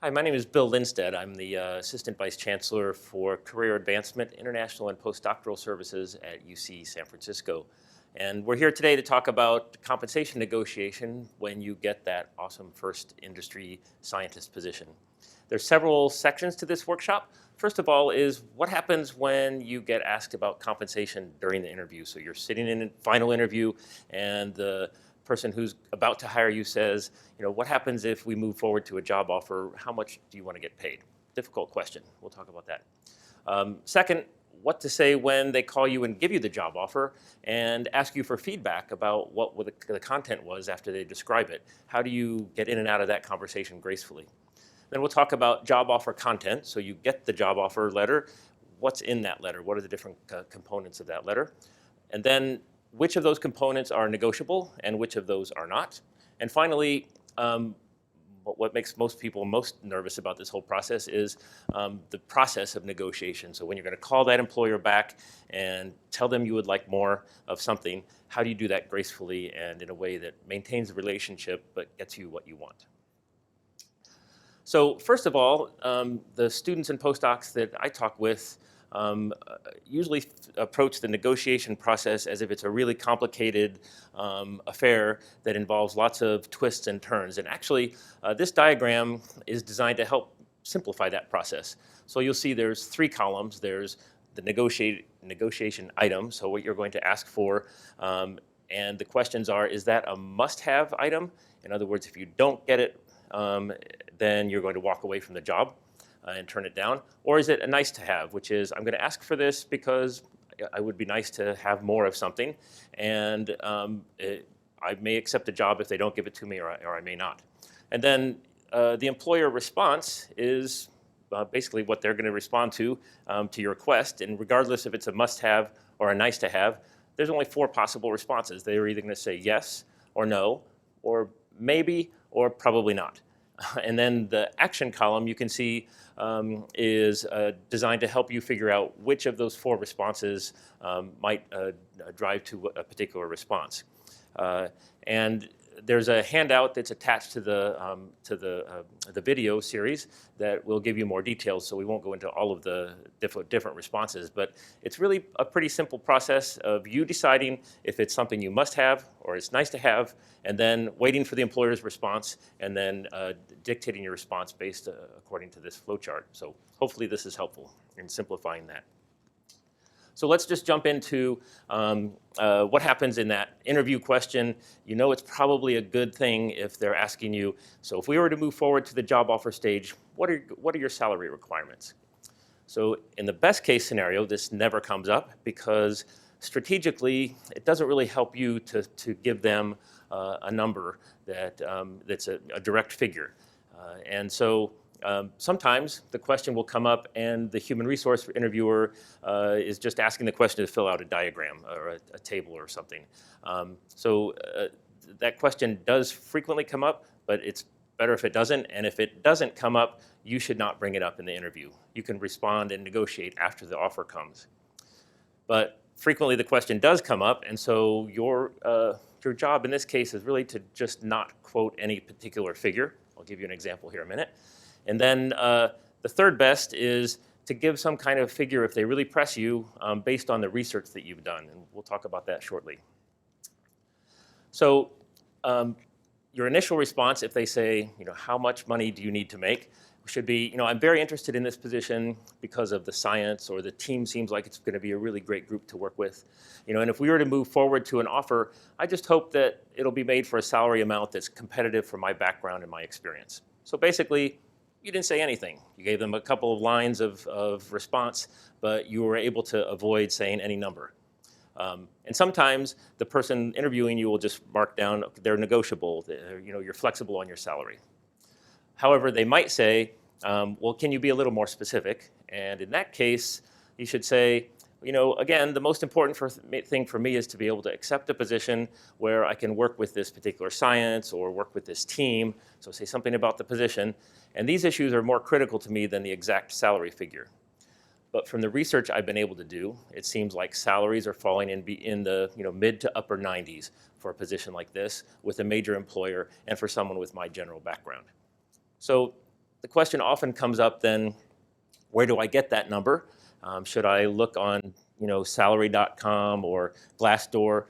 Hi, my name is Bill Lindstaedt. I'm the Assistant Vice Chancellor for Career Advancement, International and Postdoctoral Services at UC San Francisco. And we're here today to talk about compensation negotiation when you get that awesome first industry scientist position. There's several sections to this workshop. First of all is what happens when you get asked about compensation during the interview. So you're sitting in a final interview and the person who's about to hire you says, what happens if we move forward to a job offer? How much do you want to get paid? Difficult question. We'll talk about that. Second, what to say when they call you and give you the job offer and ask you for feedback about what the content was after they describe it. How do you get in and out of that conversation gracefully? Then we'll talk about job offer content. So you get the job offer letter. What's in that letter? What are the different components of that letter? And then which of those components are negotiable and which of those are not? And finally, what makes most people most nervous about this whole process is the process of negotiation. So when you're going to call that employer back and tell them you would like more of something, how do you do that gracefully and in a way that maintains the relationship but gets you what you want? So first of all, the students and postdocs that I talk with usually approach the negotiation process as if it's a really complicated affair that involves lots of twists and turns. And actually, this diagram is designed to help simplify that process. So you'll see there's three columns. There's the negotiation item, so what you're going to ask for. And the questions are, is that a must-have item? In other words, if you don't get it, then you're going to walk away from the job and turn it down. Or is it a nice to have, which is I'm going to ask for this because I would be nice to have more of something, and I may accept a job if they don't give it to me, or I may not. And then the employer response is basically what they're going to respond to your request, and regardless if it's a must-have or a nice-to-have, there's only four possible responses. They're either going to say yes or no, or maybe, or probably not. And then the action column you can see is designed to help you figure out which of those four responses might drive to a particular response. And there's a handout that's attached to the video series that will give you more details, so we won't go into all of the different responses. But it's really a pretty simple process of you deciding if it's something you must have or it's nice to have, and then waiting for the employer's response, and then dictating your response based according to this flowchart. So hopefully this is helpful in simplifying that. So let's just jump into what happens in that interview question. You know it's probably a good thing if they're asking you, so if we were to move forward to the job offer stage, what are your salary requirements? So in the best case scenario, this never comes up because strategically, it doesn't really help you to give them a number that's a direct figure. And so sometimes the question will come up and the human resource interviewer is just asking the question to fill out a diagram or a table or something. So that question does frequently come up, but it's better if it doesn't. And if it doesn't come up, you should not bring it up in the interview. You can respond and negotiate after the offer comes. But frequently the question does come up, and so your job in this case is really to just not quote any particular figure. I'll give you an example here in a minute. And then the third best is to give some kind of figure if they really press you based on the research that you've done, and we'll talk about that shortly. So your initial response, if they say, how much money do you need to make, should be, I'm very interested in this position because of the science, or the team seems like it's going to be a really great group to work with. And if we were to move forward to an offer, I just hope that it'll be made for a salary amount that's competitive for my background and my experience. So basically, you didn't say anything. You gave them a couple of lines of response, but you were able to avoid saying any number. And sometimes the person interviewing you will just mark down they're negotiable, you're flexible on your salary. However, they might say, well, can you be a little more specific? And in that case, you should say, again, the most important thing for me is to be able to accept a position where I can work with this particular science or work with this team. So say something about the position. And these issues are more critical to me than the exact salary figure. But from the research I've been able to do, it seems like salaries are falling in the mid to upper 90s for a position like this with a major employer and for someone with my general background. So the question often comes up then, where do I get that number? Should I look on salary.com or Glassdoor?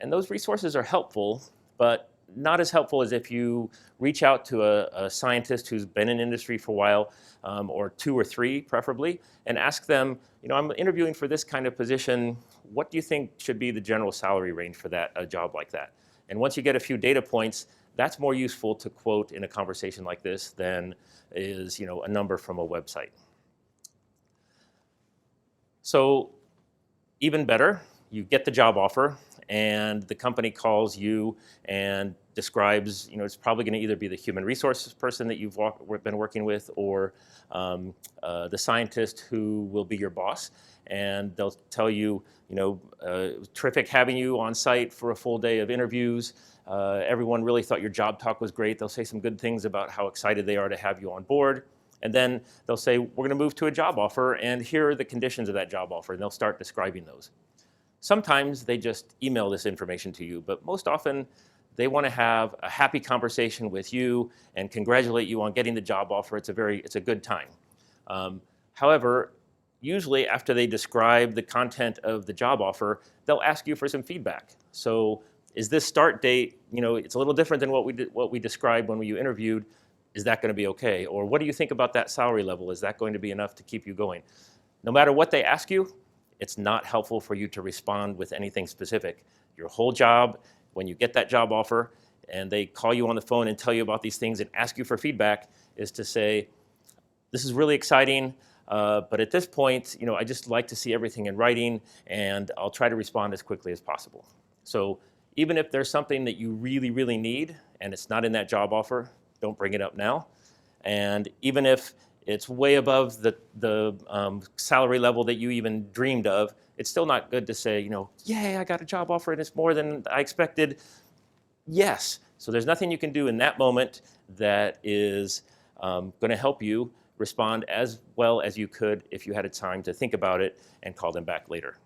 And those resources are helpful, but not as helpful as if you reach out to a scientist who's been in industry for a while, or 2 or 3 preferably, and ask them, I'm interviewing for this kind of position, what do you think should be the general salary range for that, a job like that? And once you get a few data points, that's more useful to quote in a conversation like this than is a number from a website. So even better, you get the job offer and the company calls you and describes, it's probably going to either be the human resources person that you've been working with or the scientist who will be your boss. And they'll tell you, terrific having you on site for a full day of interviews. Everyone really thought your job talk was great. They'll say some good things about how excited they are to have you on board. And then they'll say, we're going to move to a job offer, and here are the conditions of that job offer, and they'll start describing those. Sometimes they just email this information to you, but most often they want to have a happy conversation with you and congratulate you on getting the job offer. It's a good time. However, usually after they describe the content of the job offer, they'll ask you for some feedback. So is this start date, it's a little different than what we described when you interviewed. Is that going to be okay? Or what do you think about that salary level? Is that going to be enough to keep you going? No matter what they ask you, it's not helpful for you to respond with anything specific. Your whole job, when you get that job offer and they call you on the phone and tell you about these things and ask you for feedback, is to say, this is really exciting, but at this point, I just like to see everything in writing, and I'll try to respond as quickly as possible. So even if there's something that you really, really need and it's not in that job offer, don't bring it up now. And even if it's way above the salary level that you even dreamed of, it's still not good to say, yay, I got a job offer and it's more than I expected. Yes. So there's nothing you can do in that moment that is going to help you respond as well as you could if you had a time to think about it and call them back later.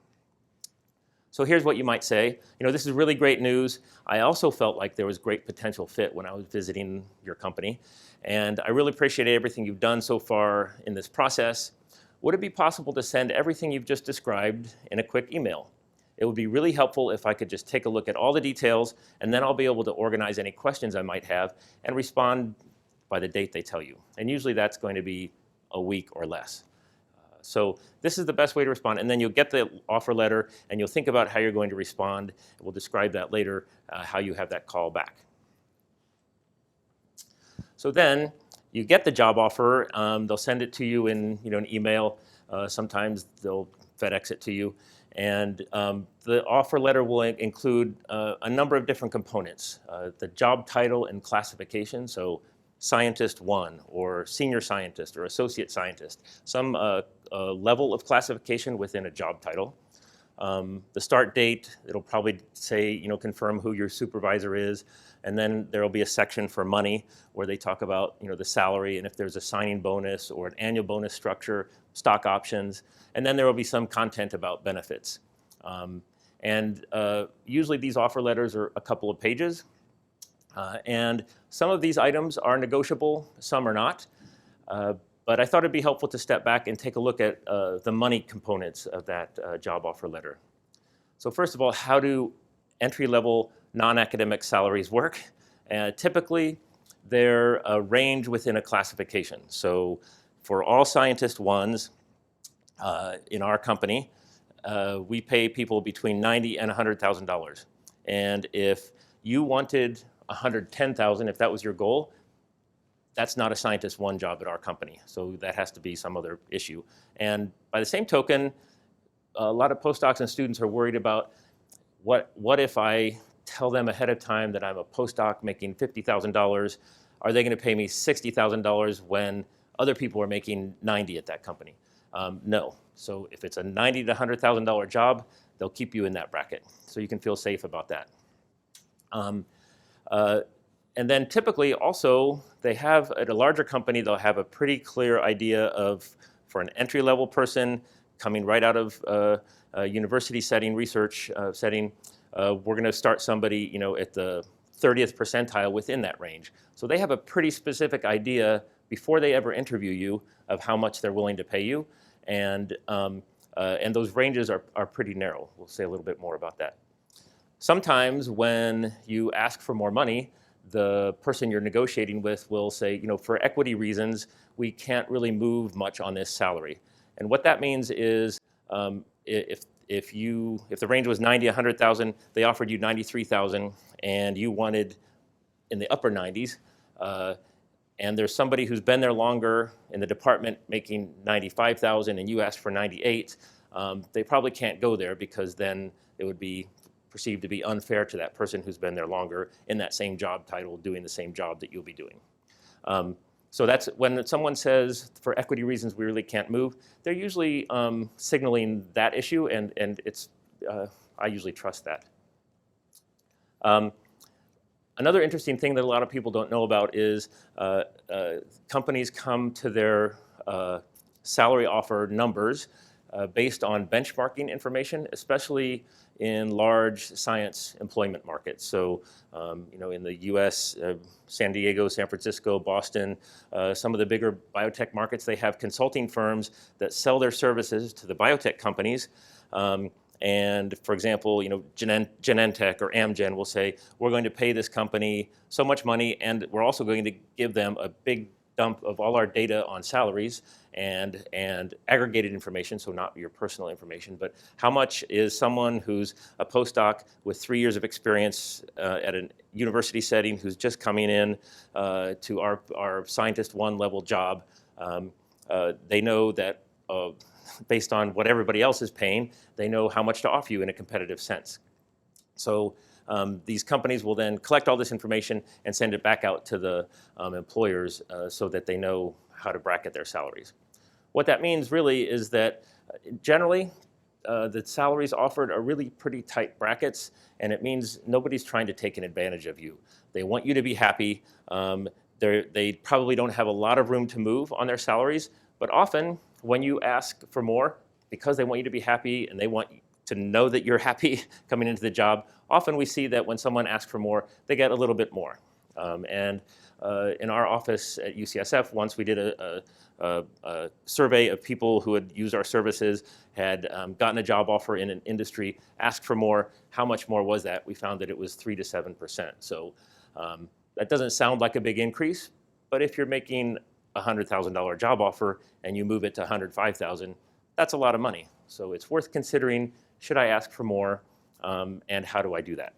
So here's what you might say. This is really great news. I also felt like there was great potential fit when I was visiting your company. And I really appreciate everything you've done so far in this process. Would it be possible to send everything you've just described in a quick email? It would be really helpful if I could just take a look at all the details, and then I'll be able to organize any questions I might have and respond by the date they tell you. And usually that's going to be a week or less. So this is the best way to respond, and then you'll get the offer letter and you'll think about how you're going to respond. We'll describe that later, how you have that call back. So then you get the job offer. They'll send it to you in an email. Sometimes they'll FedEx it to you. And the offer letter will include a number of different components. The job title and classification, so Scientist 1 or Senior Scientist or Associate Scientist, some level of classification within a job title. The start date, it'll probably say, confirm who your supervisor is, and then there'll be a section for money where they talk about, the salary and if there's a signing bonus or an annual bonus structure, stock options, and then there will be some content about benefits. Usually these offer letters are a couple of pages, and some of these items are negotiable, some are not. But I thought it'd be helpful to step back and take a look at the money components of that job offer letter. So first of all, how do entry-level non-academic salaries work? Typically, they're a range within a classification. So for all Scientist 1s in our company, we pay people between $90,000 and $100,000. And if you wanted $110,000, if that was your goal, that's not a Scientist 1 job at our company. So that has to be some other issue. And by the same token, a lot of postdocs and students are worried about what if I tell them ahead of time that I'm a postdoc making $50,000, are they going to pay me $60,000 when other people are making $90,000 at that company? No. So if it's a $90,000 to $100,000 job, they'll keep you in that bracket. So you can feel safe about that. And then typically also, they have, at a larger company, they'll have a pretty clear idea of, for an entry-level person coming right out of a university setting, research setting, we're going to start somebody, at the 30th percentile within that range. So they have a pretty specific idea before they ever interview you of how much they're willing to pay you, and those ranges are pretty narrow. We'll say a little bit more about that. Sometimes when you ask for more money, the person you're negotiating with will say, for equity reasons, we can't really move much on this salary. And what that means is if the range was 90, 100,000, they offered you 93,000, and you wanted in the upper 90s, and there's somebody who's been there longer in the department making 95,000, and you ask for 98, they probably can't go there, because then it would be perceived to be unfair to that person who's been there longer in that same job title, doing the same job that you'll be doing. So that's when someone says, for equity reasons, we really can't move, they're usually signaling that issue, and it's, I usually trust that. Another interesting thing that a lot of people don't know about is companies come to their salary offer numbers based on benchmarking information, especially in large science employment markets. So, in the US, San Diego, San Francisco, Boston, some of the bigger biotech markets, they have consulting firms that sell their services to the biotech companies. And for example, Genentech or Amgen will say, we're going to pay this company so much money, and we're also going to give them a big dump of all our data on salaries and aggregated information, so not your personal information, but how much is someone who's a postdoc with 3 years of experience at a university setting who's just coming in to our scientist one level job. They know that based on what everybody else is paying, they know how much to offer you in a competitive sense. So these companies will then collect all this information and send it back out to the employers so that they know how to bracket their salaries. What that means really is that generally the salaries offered are really pretty tight brackets, and it means nobody's trying to take an advantage of you. They want you to be happy. They probably don't have a lot of room to move on their salaries, but often when you ask for more, because they want you to be happy and they want to know that you're happy coming into the job, often we see that when someone asks for more, they get a little bit more. In our office at UCSF, once we did a survey of people who had used our services, had gotten a job offer in an industry, asked for more. How much more was that? We found that it was 3 to 7%. So that doesn't sound like a big increase, but if you're making a $100,000 job offer and you move it to $105,000, that's a lot of money. So it's worth considering, should I ask for more, and how do I do that?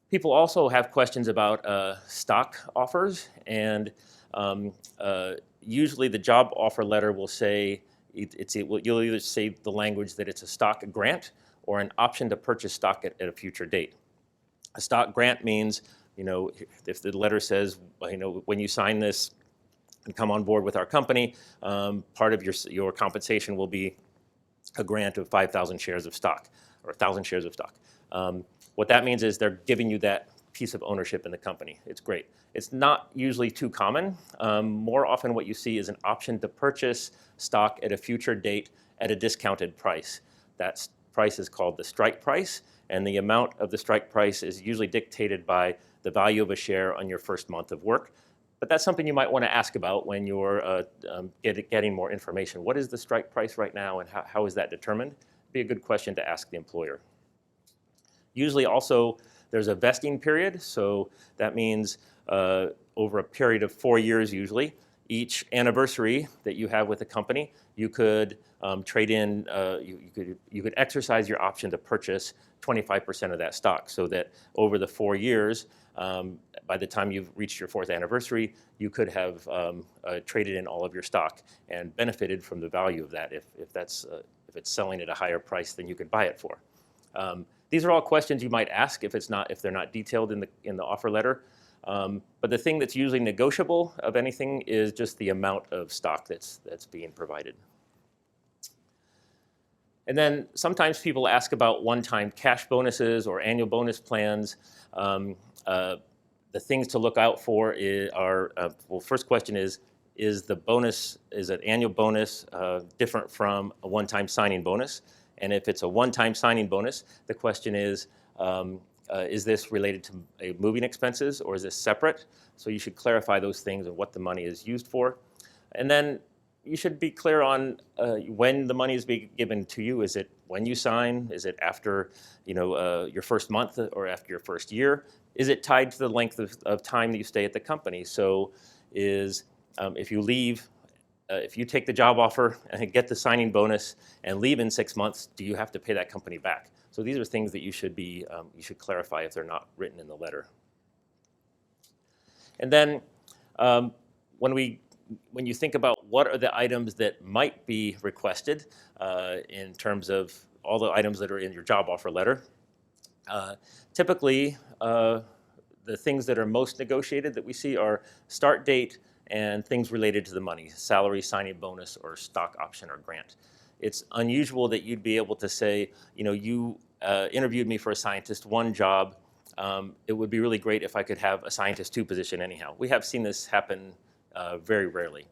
People also have questions about stock offers, and usually the job offer letter will say, you'll either say the language that it's a stock grant or an option to purchase stock at a future date. A stock grant means, if the letter says, when you sign this and come on board with our company, part of your compensation will be a grant of 5,000 shares of stock or 1,000 shares of stock. What that means is they're giving you that piece of ownership in the company. It's great. It's not usually too common. More often what you see is an option to purchase stock at a future date at a discounted price. That price is called the strike price, and the amount of the strike price is usually dictated by the value of a share on your first month of work. But that's something you might want to ask about when you're getting more information. What is the strike price right now, and how is that determined? It'd be a good question to ask the employer. Usually also there's a vesting period, so that means over a period of 4 years usually, each anniversary that you have with the company, you could trade in, you could exercise your option to purchase 25% of that stock, so that over the 4 years, by the time you've reached your 4th anniversary, you could have traded in all of your stock and benefited from the value of that if it's selling at a higher price than you could buy it for. These are all questions you might ask if they're not detailed in the offer letter. But the thing that's usually negotiable of anything is just the amount of stock that's being provided. And then sometimes people ask about one-time cash bonuses or annual bonus plans. The things to look out for are, well, first question is an annual bonus different from a one-time signing bonus? And if it's a one-time signing bonus, the question is, Is this related to moving expenses, or is this separate? So you should clarify those things and what the money is used for. And then you should be clear on when the money is being given to you. Is it when you sign? Is it after your first month or after your first year? Is it tied to the length of time that you stay at the company? So if you leave, if you take the job offer and get the signing bonus and leave in 6 months, do you have to pay that company back? So these are things that you should clarify if they're not written in the letter. And then when you think about what are the items that might be requested in terms of all the items that are in your job offer letter, typically the things that are most negotiated that we see are start date and things related to the money, salary, signing bonus, or stock option or grant. It's unusual that you'd be able to say, you interviewed me for a scientist 1 job. It would be really great if I could have a scientist 2 position anyhow. We have seen this happen very rarely.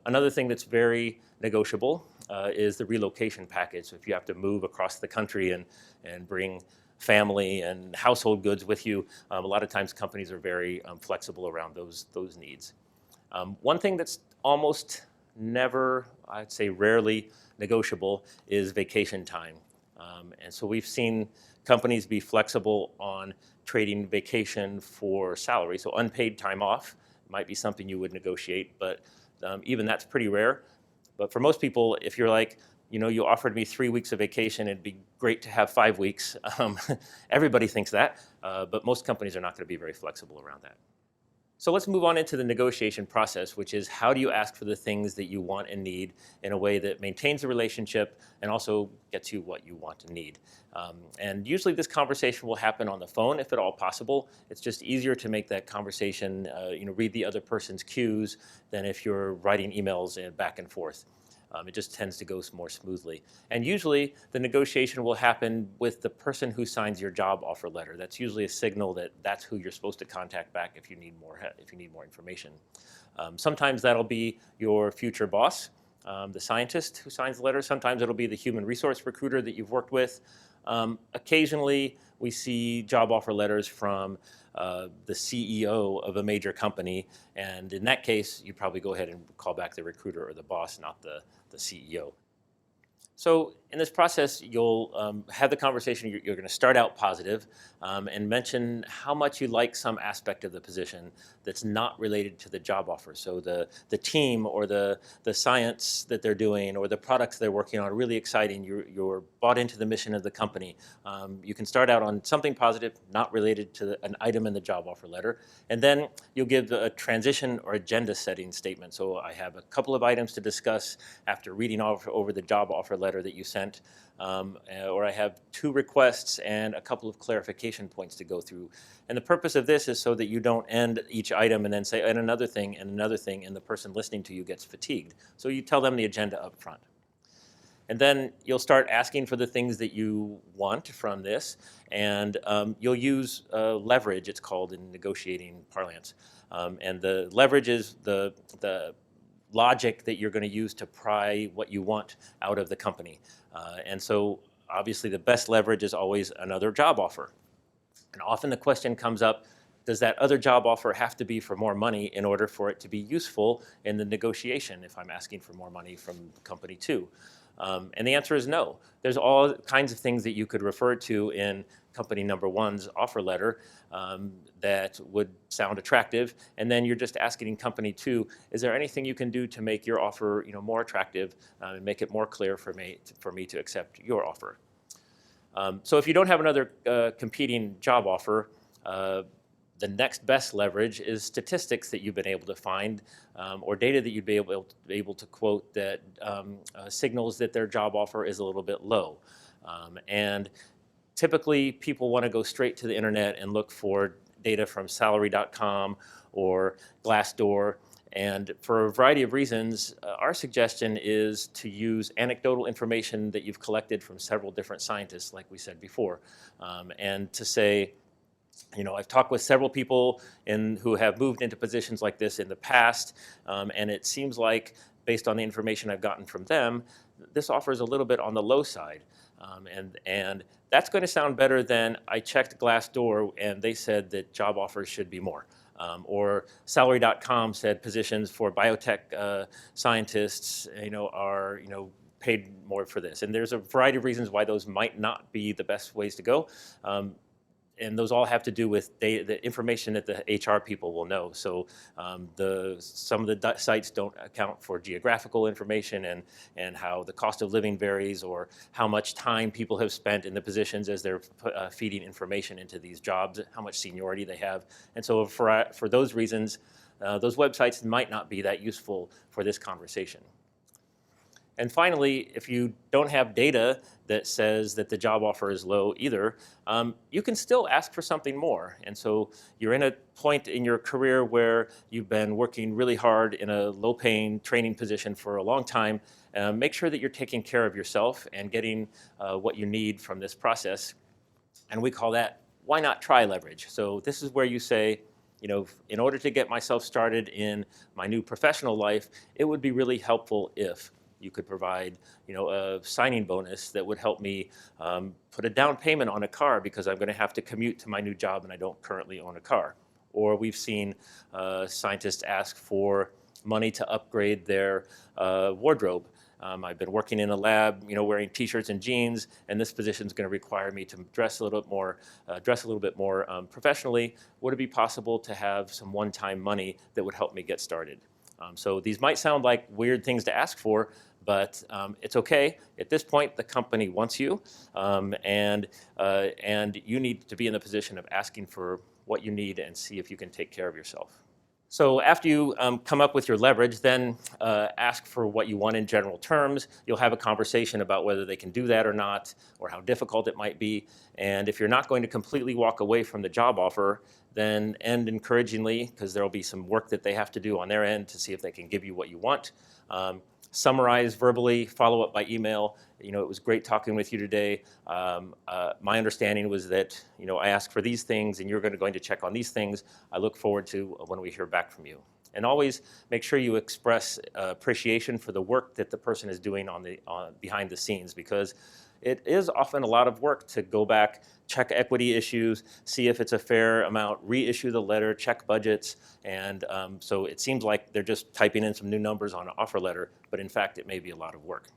Another thing that's very negotiable is the relocation package. If you have to move across the country and bring family and household goods with you, a lot of times companies are very flexible around those needs. One thing that's almost never, I'd say rarely negotiable, is vacation time. And so we've seen companies be flexible on trading vacation for salary. So unpaid time off might be something you would negotiate, but even that's pretty rare. But for most people, if you're like, you offered me 3 weeks of vacation, it'd be great to have 5 weeks. Everybody thinks that, but most companies are not going to be very flexible around that. So let's move on into the negotiation process, which is how do you ask for the things that you want and need in a way that maintains the relationship and also gets you what you want and need. And usually this conversation will happen on the phone if at all possible. It's just easier to make that conversation, read the other person's cues than if you're writing emails and back and forth. It just tends to go more smoothly. And usually the negotiation will happen with the person who signs your job offer letter. That's usually a signal that that's who you're supposed to contact back if you need more information. Sometimes that'll be your future boss, the scientist who signs the letter. Sometimes it'll be the human resource recruiter that you've worked with. Occasionally we see job offer letters from the CEO of a major company, and in that case, you probably go ahead and call back the recruiter or the boss, not the CEO. So in this process, you'll have the conversation. You're going to start out positive and mention how much you like some aspect of the position that's not related to the job offer. So the team or the science that they're doing or the products they're working on are really exciting. You're bought into the mission of the company. You can start out on something positive, not related to an item in the job offer letter. And then you'll give a transition or agenda setting statement. So I have a couple of items to discuss after reading over the job offer letter that you sent, or I have 2 requests and a couple of clarification points to go through. And the purpose of this is so that you don't end each item and then say, and another thing, and another thing, and the person listening to you gets fatigued. So you tell them the agenda up front. And then you'll start asking for the things that you want from this, and you'll use leverage, it's called in negotiating parlance. And the leverage is the logic that you're going to use to pry what you want out of the company. And so obviously the best leverage is always another job offer. And often the question comes up, does that other job offer have to be for more money in order for it to be useful in the negotiation if I'm asking for more money from company 2? And the answer is no. There's all kinds of things that you could refer to in company number 1's offer letter that would sound attractive, and then you're just asking company 2, is there anything you can do to make your offer more attractive and make it more clear for me to accept your offer? So if you don't have another competing job offer, the next best leverage is statistics that you've been able to find or data that you'd be able to quote that signals that their job offer is a little bit low. And typically people want to go straight to the internet and look for data from salary.com or Glassdoor. And for a variety of reasons, our suggestion is to use anecdotal information that you've collected from several different scientists, like we said before, and to say, I've talked with several people who have moved into positions like this in the past, and it seems like, based on the information I've gotten from them, this offer is a little bit on the low side. And that's going to sound better than I checked Glassdoor and they said that job offers should be more. Or salary.com said positions for biotech scientists, are paid more for this. And there's a variety of reasons why those might not be the best ways to go. And those all have to do with the information that the HR people will know. So some of the sites don't account for geographical information and how the cost of living varies, or how much time people have spent in the positions as they're feeding information into these jobs, how much seniority they have. And so for those reasons, those websites might not be that useful for this conversation. And finally, if you don't have data that says that the job offer is low either, you can still ask for something more. And so you're in a point in your career where you've been working really hard in a low-paying training position for a long time. Make sure that you're taking care of yourself and getting what you need from this process. And we call that, why not try leverage? So this is where you say, in order to get myself started in my new professional life, it would be really helpful if you could provide, a signing bonus that would help me put a down payment on a car because I'm going to have to commute to my new job and I don't currently own a car. Or we've seen scientists ask for money to upgrade their wardrobe. I've been working in a lab, wearing t-shirts and jeans, and this position is going to require me to dress a little bit more professionally. Would it be possible to have some one-time money that would help me get started? So these might sound like weird things to ask for, but it's okay. At this point, the company wants you, and you need to be in the position of asking for what you need and see if you can take care of yourself. So after you come up with your leverage, then ask for what you want in general terms. You'll have a conversation about whether they can do that or not, or how difficult it might be. And if you're not going to completely walk away from the job offer, then end encouragingly, because there will be some work that they have to do on their end to see if they can give you what you want. Summarize verbally, follow up by email. It was great talking with you today. My understanding was that, I asked for these things and you're going to check on these things. I look forward to when we hear back from you. And always make sure you express appreciation for the work that the person is doing behind the scenes, because it is often a lot of work to go back, check equity issues, see if it's a fair amount, reissue the letter, check budgets, and so it seems like they're just typing in some new numbers on an offer letter, but in fact it may be a lot of work.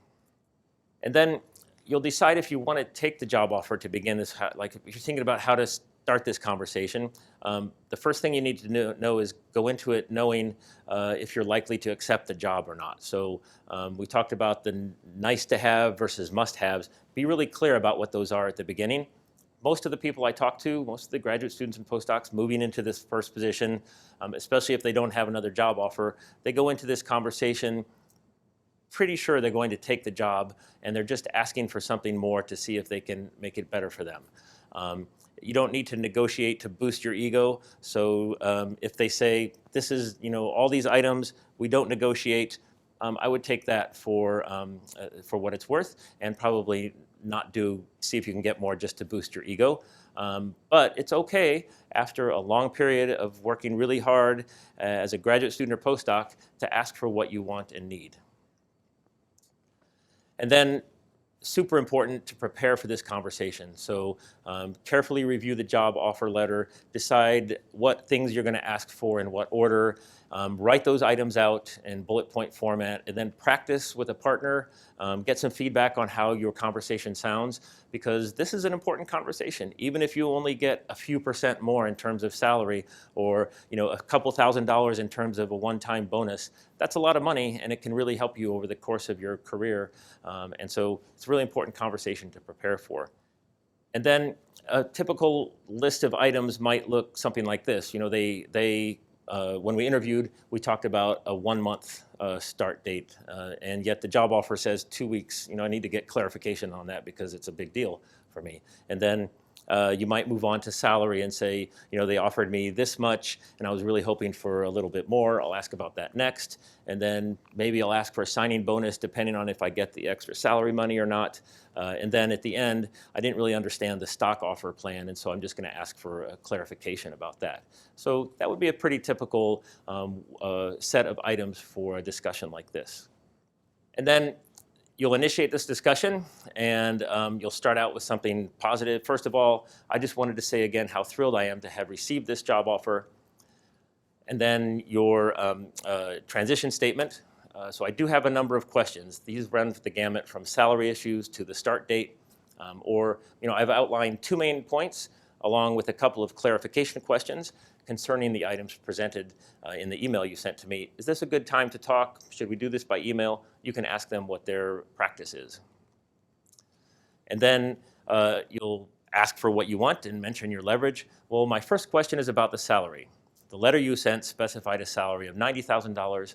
And then you'll decide if you want to take the job offer to begin this, like if you're thinking about how to start this conversation. The first thing you need to know is go into it knowing if you're likely to accept the job or not. So we talked about the nice to have versus must haves. Be really clear about what those are at the beginning. Most of the people I talk to, most of the graduate students and postdocs moving into this first position, especially if they don't have another job offer, they go into this conversation pretty sure they're going to take the job, and they're just asking for something more to see if they can make it better for them. You don't need to negotiate to boost your ego. So if they say, this is, all these items, we don't negotiate, I would take that for what it's worth, and probably not see if you can get more just to boost your ego. But it's okay after a long period of working really hard as a graduate student or postdoc to ask for what you want and need. And then super important to prepare for this conversation. So carefully review the job offer letter, decide what things you're going to ask for in what order, write those items out in bullet point format, and then practice with a partner, get some feedback on how your conversation sounds, because this is an important conversation. Even if you only get a few % more in terms of salary, or a couple $1,000s in terms of a one-time bonus, that's a lot of money, and it can really help you over the course of your career. And so it's a really important conversation to prepare for. And then a typical list of items might look something like this. When we interviewed, we talked about a 1-month start date, and yet the job offer says 2 weeks. I need to get clarification on that because it's a big deal for me. And then you might move on to salary and say, they offered me this much, and I was really hoping for a little bit more. I'll ask about that next. And then maybe I'll ask for a signing bonus depending on if I get the extra salary money or not. And then at the end, I didn't really understand the stock offer plan, and so I'm just going to ask for a clarification about that. So that would be a pretty typical set of items for a discussion like this. And then You'll initiate this discussion, and you'll start out with something positive. First of all, I just wanted to say again how thrilled I am to have received this job offer. And then your transition statement. So I do have a number of questions. These run the gamut from salary issues to the start date, or I've outlined 2 main points along with a couple of clarification questions concerning the items presented in the email you sent to me. Is this a good time to talk? Should we do this by email? You can ask them what their practice is. And then you'll ask for what you want and mention your leverage. Well, my first question is about the salary. The letter you sent specified a salary of $90,000.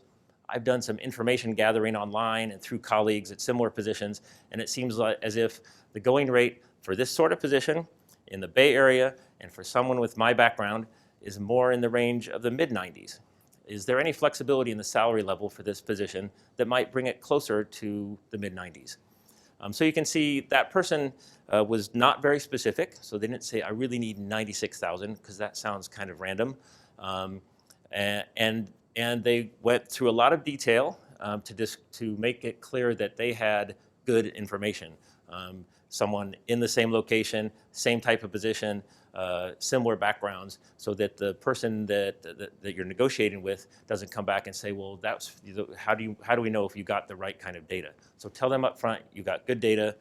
I've done some information gathering online and through colleagues at similar positions, and it seems like as if the going rate for this sort of position in the Bay Area and for someone with my background is more in the range of the mid-90s. Is there any flexibility in the salary level for this position that might bring it closer to the mid-90s? So you can see that person was not very specific, so they didn't say, I really need 96,000, because that sounds kind of random. And they went through a lot of detail to make it clear that they had good information. Someone in the same location, same type of position, similar backgrounds, so that the person that you're negotiating with doesn't come back and say, well, how do we know if you got the right kind of data? So tell them up front, you got good data,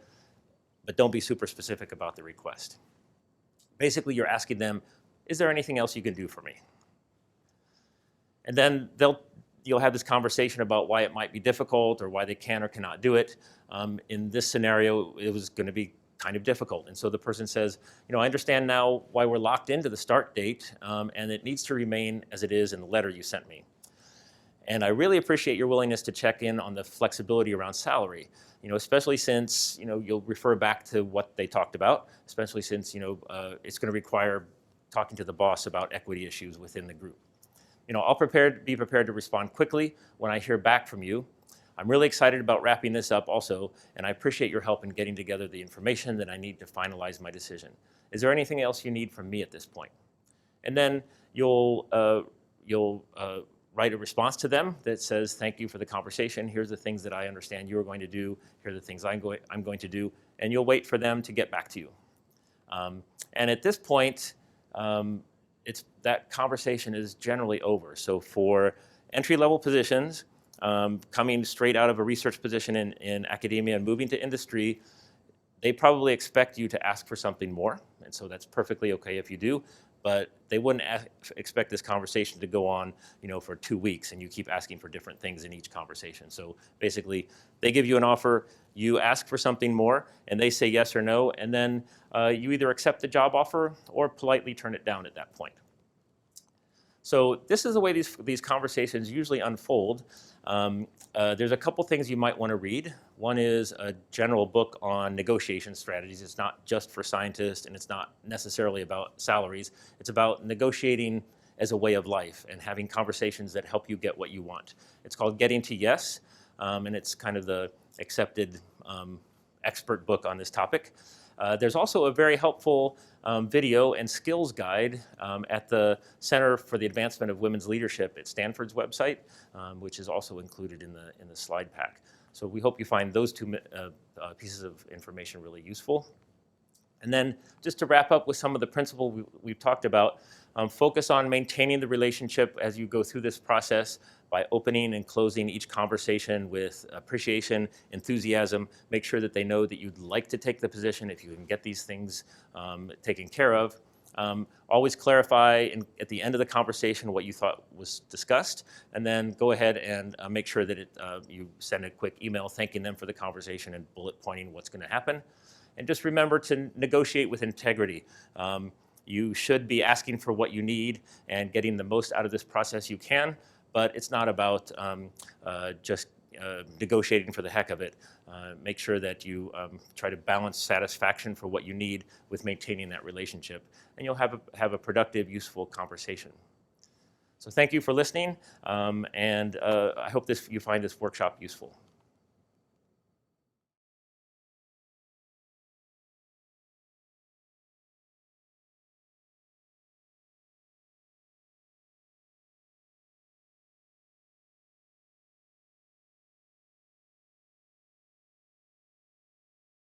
but don't be super specific about the request. Basically, you're asking them, is there anything else you can do for me? And then you'll have this conversation about why it might be difficult or why they can or cannot do it. In this scenario, it was going to be kind of difficult. And so the person says, I understand now why we're locked into the start date, and it needs to remain as it is in the letter you sent me. And I really appreciate your willingness to check in on the flexibility around salary, especially since, you'll refer back to what they talked about, especially since, it's going to require talking to the boss about equity issues within the group. I'll be prepared to respond quickly when I hear back from you. I'm really excited about wrapping this up also, and I appreciate your help in getting together the information that I need to finalize my decision. Is there anything else you need from me at this point? And then you'll write a response to them that says, thank you for the conversation. Here's the things that I understand you are going to do. Here are the things I'm going to do. And you'll wait for them to get back to you. And at this point, that conversation is generally over. So for entry-level positions, coming straight out of a research position in academia and moving to industry, they probably expect you to ask for something more. And so that's perfectly okay if you do, but they wouldn't expect this conversation to go on, for 2 weeks and you keep asking for different things in each conversation. So basically, they give you an offer, you ask for something more, and they say yes or no, and then you either accept the job offer or politely turn it down at that point. So this is the way these conversations usually unfold. There's a couple things you might want to read. One is a general book on negotiation strategies. It's not just for scientists, and it's not necessarily about salaries. It's about negotiating as a way of life and having conversations that help you get what you want. It's called Getting to Yes, and it's kind of the accepted expert book on this topic. There's also a very helpful video and skills guide at the Center for the Advancement of Women's Leadership at Stanford's website, which is also included in the slide pack. So we hope you find those 2 pieces of information really useful. And then just to wrap up with some of the principles we've talked about, focus on maintaining the relationship as you go through this process by opening and closing each conversation with appreciation, enthusiasm. Make sure that they know that you'd like to take the position if you can get these things taken care of. Always clarify at the end of the conversation what you thought was discussed, and then go ahead and make sure that you send a quick email thanking them for the conversation and bullet pointing what's going to happen. And just remember to negotiate with integrity. You should be asking for what you need and getting the most out of this process you can, but it's not about just negotiating for the heck of it. Make sure that you try to balance satisfaction for what you need with maintaining that relationship, and you'll have a productive, useful conversation. So thank you for listening, and I hope you find this workshop useful.